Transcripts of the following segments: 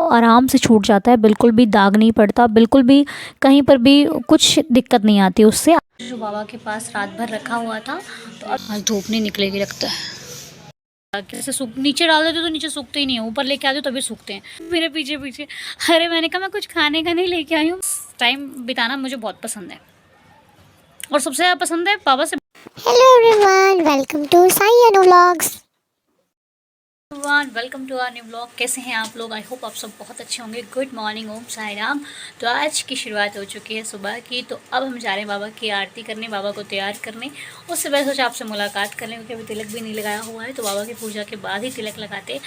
आराम से छूट जाता है, बिल्कुल भी दाग नहीं पड़ता, बिल्कुल भी कहीं पर भी कुछ दिक्कत नहीं आती उससे। जो बाबा के पास रात भर रखा हुआ था तो अब आज धूप नहीं निकलेगी लगता है। कैसे सूख नीचे डाल देते तो नीचे सूखते ही नहीं है, ऊपर लेके आते तभी सूखते हैं मेरे पीछे पीछे। अरे मैंने कहा मैं कुछ खाने का नहीं लेके आई हूँ। टाइम बिताना मुझे बहुत पसंद है और सबसे ज़्यादा पसंद है बाबा से। Hello everyone, welcome to Sai Anu vlogs. Welcome to our new blog. कैसे हैं आप लोग? आई होप आप सब बहुत अच्छे होंगे। गुड मॉर्निंग, ओम साई राम। तो आज की शुरुआत हो चुकी है सुबह की, तो अब हम जा रहे हैं बाबा की आरती करने, बाबा को तैयार करने। उससे पहले सोचा आपसे मुलाकात कर लें क्योंकि अभी तिलक भी नहीं लगाया हुआ है, तो बाबा की पूजा के बाद ही तिलक लगाते।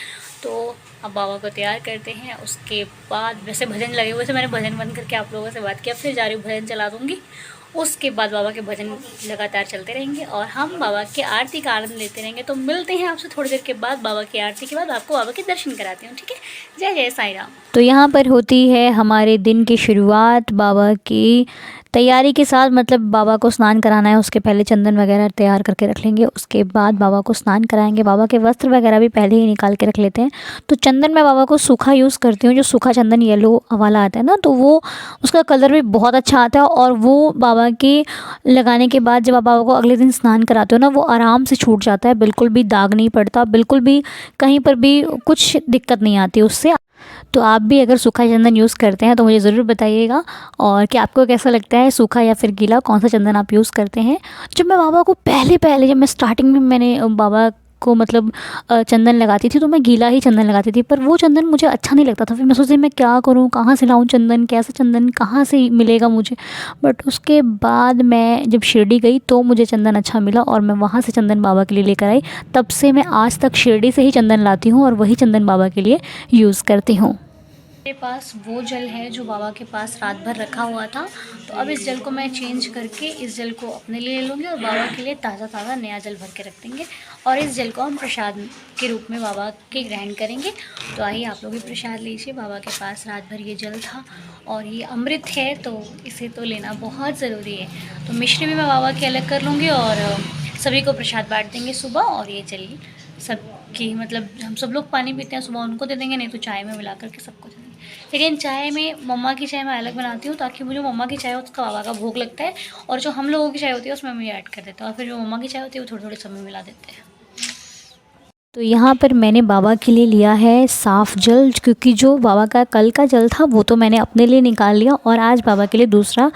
तो अब बाबा को तैयार करते हैं, उसके बाद वैसे भजन लगे हुए थे, मैंने भजन बंद करके आप लोगों से बात किया, फिर जा रही हूँ भजन चला दूँगी। उसके बाद बाबा के भजन लगातार चलते रहेंगे और हम बाबा की आरती का आनंद लेते रहेंगे। तो मिलते हैं आपसे थोड़ी देर के बाद, बाबा की आरती के बाद आपको बाबा के दर्शन कराती हूँ, ठीक है? जय जय साईं राम। तो यहाँ पर होती है हमारे दिन की शुरुआत बाबा की तैयारी के साथ, मतलब बाबा को स्नान कराना है, उसके पहले चंदन वगैरह तैयार करके रख लेंगे। उसके बाद बाबा को स्नान कराएंगे, बाबा के वस्त्र वगैरह भी पहले ही निकाल के रख लेते हैं। तो चंदन मैं बाबा को सूखा यूज़ करती हूँ, जो सूखा चंदन येलो वाला आता है ना, तो वो उसका कलर भी बहुत अच्छा आता है और वो बाबा के लगाने के बाद जब आप बाबा को अगले दिन स्नान कराते हो ना, वो आराम से छूट जाता है, बिल्कुल भी दाग नहीं पड़ता, बिल्कुल भी कहीं पर भी कुछ दिक्कत नहीं आती उससे। तो आप भी अगर सूखा चंदन यूज़ करते हैं तो मुझे ज़रूर बताइएगा, और कि आपको कैसा लगता है, सूखा या फिर गीला, कौन सा चंदन आप यूज़ करते हैं। जब मैं बाबा को पहले जब मैं स्टार्टिंग में मैंने बाबा को मतलब चंदन लगाती थी तो मैं गीला ही चंदन लगाती थी, पर वो चंदन मुझे अच्छा नहीं लगता था। फिर मैं सोचती मैं क्या करूँ, कहाँ से लाऊँ चंदन, कैसा चंदन कहाँ से मिलेगा मुझे। बट उसके बाद मैं जब शिरडी गई तो मुझे चंदन अच्छा मिला और मैं वहाँ से चंदन बाबा के लिए लेकर आई। तब से मैं आज तक शिरडी से ही चंदन लाती हूँ और वही चंदन बाबा के लिए यूज़ करती हूँ। मेरे पास वो जल है जो बाबा के पास रात भर रखा हुआ था, तो अब इस जल को मैं चेंज करके इस जल को अपने लिए ले लूँगी और बाबा के लिए ताज़ा नया जल भर के रख देंगे और इस जल को हम प्रसाद के रूप में बाबा के ग्रहण करेंगे। तो आइए आप लोग भी प्रसाद लीजिए। बाबा के पास रात भर ये जल था और ये अमृत है, तो इसे तो लेना बहुत ज़रूरी है। तो मिश्री भी मैं बाबा की अलग कर लूँगी और सभी को प्रसाद बाँट देंगे सुबह। और ये जल सबकी, मतलब हम सब लोग पानी पीते हैं, सुबह उनको दे देंगे, नहीं तो चाय में मिला करके सबको दे देंगे। लेकिन चाय में मम्मा की चाय मैं अलग बनाती हूँ, ताकि मुझे मम्मा की चाय उसका बाबा का भोग लगता है, और जो हम लोगों की चाय होती है उसमें मैं ऐड कर देता हूँ, और फिर जो मम्मा की चाय होती है वो थोड़ी थोड़ी सब में मिला देते हैं। तो यहाँ पर मैंने बाबा के लिए लिया है साफ़ जल, क्योंकि जो बाबा का कल का जल था वो तो मैंने अपने लिए निकाल लिया और आज बाबा के लिए दूसरा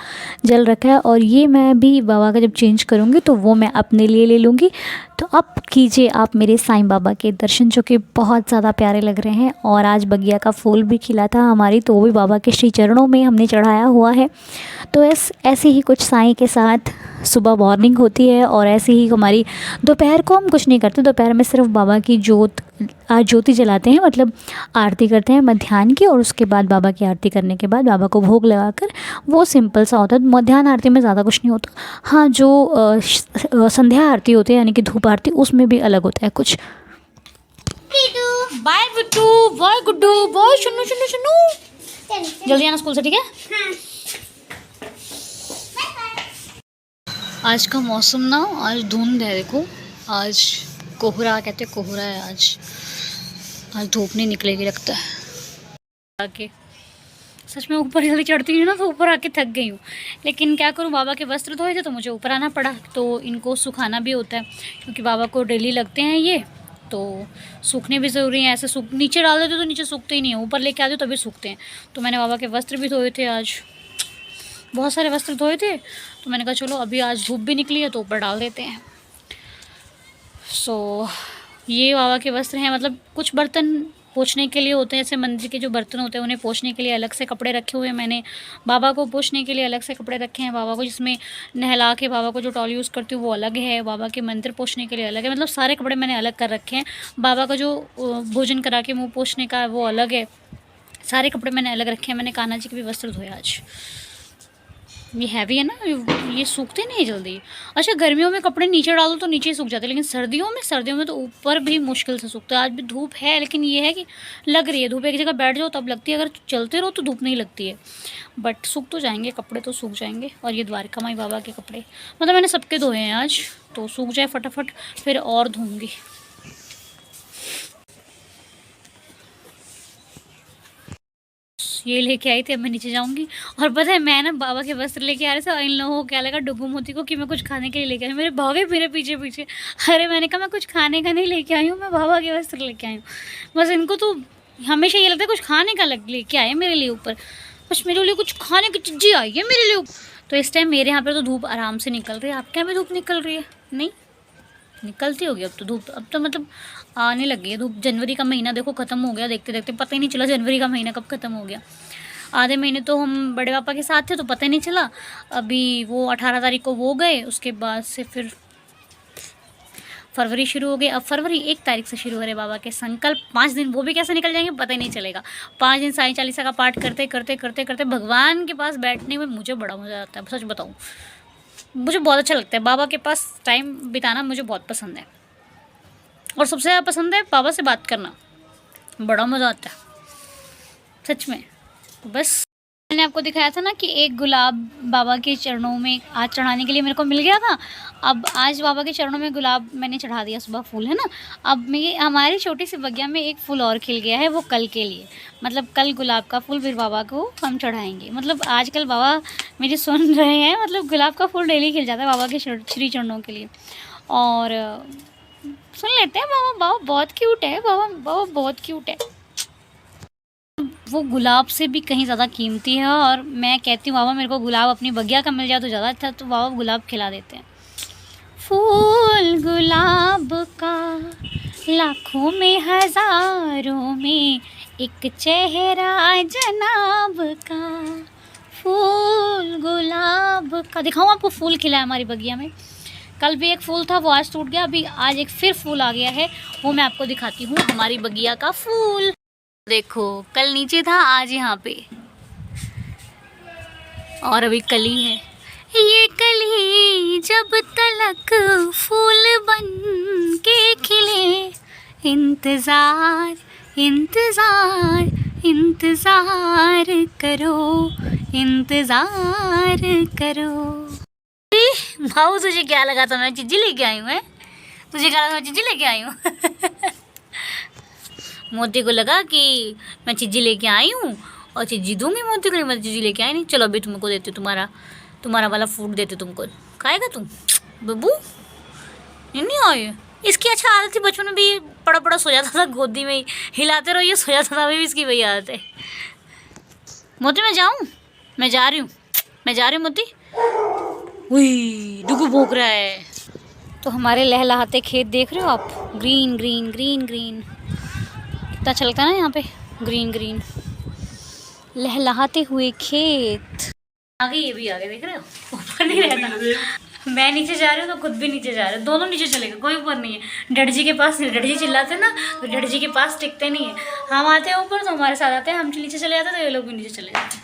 जल रखा है, और ये मैं भी बाबा का जब चेंज करूँगी तो वो मैं अपने लिए ले लूँगी। तो अब कीजिए आप मेरे साईं बाबा के दर्शन, जो कि बहुत ज़्यादा प्यारे लग रहे हैं। और आज बगिया का फूल भी खिला था हमारी, तो वो भी बाबा के श्री चरणों में हमने चढ़ाया हुआ है। तो ऐसे ही कुछ साईं के साथ सुबह मॉर्निंग होती है, और ऐसे ही हमारी दोपहर को हम कुछ नहीं करते। दोपहर में सिर्फ बाबा की ज्योति जलाते हैं, मतलब आरती करते हैं मध्याह्न की, और उसके बाद बाबा की आरती करने के बाद बाबा को भोग लगाकर वो सिंपल सा होता है। मध्याह्न आरती में ज़्यादा कुछ नहीं होता। हाँ, जो संध्या आरती होती है यानी कि धूप आरती, उसमें भी अलग होता है कुछ। Bye Bittu, bye Guddu, bye सुनो सुनो सुनो, जल्दी आना स्कूल से, ठीक है? हाँ। आज का मौसम ना, आज धुंध है, देखो आज कोहरा, कहते कोहरा है आज धूप नहीं निकलेगी लगता है। आके सच में ऊपर जल्दी चढ़ती हूँ ना तो ऊपर आके थक गई हूँ, लेकिन क्या करूँ, बाबा के वस्त्र धोए थे तो मुझे ऊपर आना पड़ा। तो इनको सुखाना भी होता है क्योंकि बाबा को डेली लगते हैं ये, तो सूखने भी ज़रूरी हैं। ऐसे सूख नीचे डाल देते तो नीचे सूखते ही नहीं है, ऊपर लेके आते तभी सूखते हैं। तो मैंने बाबा के वस्त्र भी धोए थे, आज बहुत सारे वस्त्र धोए थे, तो मैंने कहा चलो अभी आज धूप भी निकली है तो ऊपर डाल देते हैं। सो ये बाबा के वस्त्र हैं, मतलब कुछ बर्तन पोंछने के लिए होते हैं, जैसे मंदिर के जो बर्तन होते हैं उन्हें पोंछने के लिए अलग से कपड़े रखे हुए हैं मैंने, बाबा को पोंछने के लिए अलग से कपड़े रखे हैं। बाबा को जिसमें नहला के बाबा को जो टॉल यूज़ करती हूँ वो अलग है, बाबा के मंदिर पोंछने के लिए अलग है, मतलब सारे कपड़े मैंने अलग कर रखे हैं। बाबा का जो भोजन करा के मुँह पोंछने का वो अलग है, सारे कपड़े मैंने अलग रखे हैं। मैंने कान्हा जी के भी वस्त्र धोए आज। ये हैवी है ना, ये सूखते नहीं जल्दी। अच्छा, गर्मियों में कपड़े नीचे डालो तो नीचे ही सूख जाते हैं, लेकिन सर्दियों में तो ऊपर भी मुश्किल से सूखते हैं। आज भी धूप है, लेकिन ये है कि लग रही है धूप, एक जगह बैठ जाओ तब लगती है, अगर चलते रहो तो धूप नहीं लगती है। बट सूख तो जाएंगे, कपड़े तो सूख जाएंगे। और ये द्वारका माई बाबा के कपड़े, मतलब मैंने सबके धोए हैं आज, तो सूख जाए फटाफट फिर और धोऊँगी। ये लेके आई थी, अब मैं नीचे जाऊँगी। और पता है मैं ना बाबा के वस्त्र लेके आ रहे थे और इन लोगों को क्या लगा डुगू मोती को कि मैं कुछ खाने के लिए लेके आई। मेरे भागे मेरे पीछे पीछे। अरे मैंने कहा मैं कुछ खाने का नहीं लेके आई हूँ, मैं बाबा के वस्त्र लेके आई हूँ। बस इनको तो हमेशा ये लगता है कुछ खाने का लेके आए मेरे लिए ऊपर, बस मेरे लिए कुछ खाने की चीज़ें आई है मेरे लिए ऊपर। तो इस टाइम मेरे यहाँ पर तो धूप आराम से निकल रही है। आपके यहाँ भी धूप निकल रही है? नहीं निकलती होगी अब तो धूप, अब तो मतलब आने लगी है धूप। जनवरी का महीना देखो ख़त्म हो गया, देखते देखते पता ही नहीं चला जनवरी का महीना कब ख़त्म हो गया। आधे महीने तो हम बड़े पापा के साथ थे तो पता ही नहीं चला। अभी वो 18 तारीख को वो गए, उसके बाद से फिर फरवरी शुरू हो गई। अब फरवरी 1 तारीख से शुरू हो रहे बाबा के संकल्प। 5 दिन वो भी कैसे निकल जाएंगे पता ही नहीं चलेगा। 5 दिन साईं चालीसा का पाठ करते करते करते करते भगवान के पास बैठने में मुझे बड़ा मज़ा आता है। सच बताऊँ मुझे बहुत अच्छा लगता है, बाबा के पास टाइम बिताना मुझे बहुत पसंद है। और सबसे ज़्यादा पसंद है बाबा से बात करना, बड़ा मज़ा आता है सच में। तो बस मैंने आपको दिखाया था ना कि एक गुलाब बाबा के चरणों में आज चढ़ाने के लिए मेरे को मिल गया था। अब आज बाबा के चरणों में गुलाब मैंने चढ़ा दिया, सुबह फूल है ना। अब मैं हमारी छोटी सी बगिया में एक फूल और खिल गया है, वो कल के लिए, मतलब कल गुलाब का फूल फिर बाबा को हम चढ़ाएंगे। मतलब आजकल बाबा मेरी सुन रहे हैं, मतलब गुलाब का फूल डेली खिल जाता है बाबा के श्री चरणों के लिए। और सुन लेते हैं बाबा, बाबा बहुत क्यूट है, बाबा बहुत क्यूट है। वो गुलाब से भी कहीं ज़्यादा कीमती है। और मैं कहती हूँ बाबा मेरे को गुलाब अपनी बगिया का मिल जाए तो ज़्यादा अच्छा, तो बाबा गुलाब खिला देते हैं। फूल गुलाब का लाखों में हज़ारों में एक चेहरा जनाब का, फूल गुलाब का। दिखाऊँ आपको फूल खिला है हमारी बगिया में। कल भी एक फूल था वो आज टूट गया, अभी आज एक फिर फूल आ गया है, वो मैं आपको दिखाती हूँ हमारी बगिया का फूल। देखो कल नीचे था आज यहाँ पे, और अभी कली है। ये कली जब तलक फूल बन के खिले, इंतज़ार इंतज़ार इंतज़ार करो, इंतज़ार करो। भाऊ तुझे क्या लगा था मैं चिज्जी लेके आई हूँ? है तुझे क्या लगा मैं चिज्जी लेके आई हूँ? मोती को लगा कि मैं चिज्जी लेके आई हूँ और चिज्जी दूंगी मोती को, मैं चिज्जी लेके आई नहीं। चलो अभी तुमको देती हूँ, तुम्हारा वाला फूड देती तुमको, खाएगा तुम? बब्बू नहीं आए। इसकी अच्छा आदत थी, बचपन में भी पड़ा पड़ा सो जाता था गोदी में ही, हिलाते रहो ये सो जाता था। अभी भी इसकी वही आदत है। मोती मैं जाऊँ? मैं जा रही हूँ मोती। उई डुगू भौंक रहा है। तो हमारे लहलहाते खेत देख रहे हो आप, ग्रीन ग्रीन ग्रीन ग्रीन, कितना चलता है ना यहाँ पे, ग्रीन ग्रीन लहलहाते हुए खेत। आगे ये भी आगे देख रहे हो, ऊपर नहीं रहता। मैं नीचे जा रही हूँ तो खुद भी नीचे जा रहे हैं, दोनों नीचे चले गए, कोई ऊपर नहीं है। डर जी के पास नहीं, डर जी चिल्लाते ना तो डर जी के पास टिकते नहीं है। हम आते हैं ऊपर तो हमारे साथ आते हैं, हम नीचे चले जाते हैं तो ये लोग भी नीचे चले जाते हैं।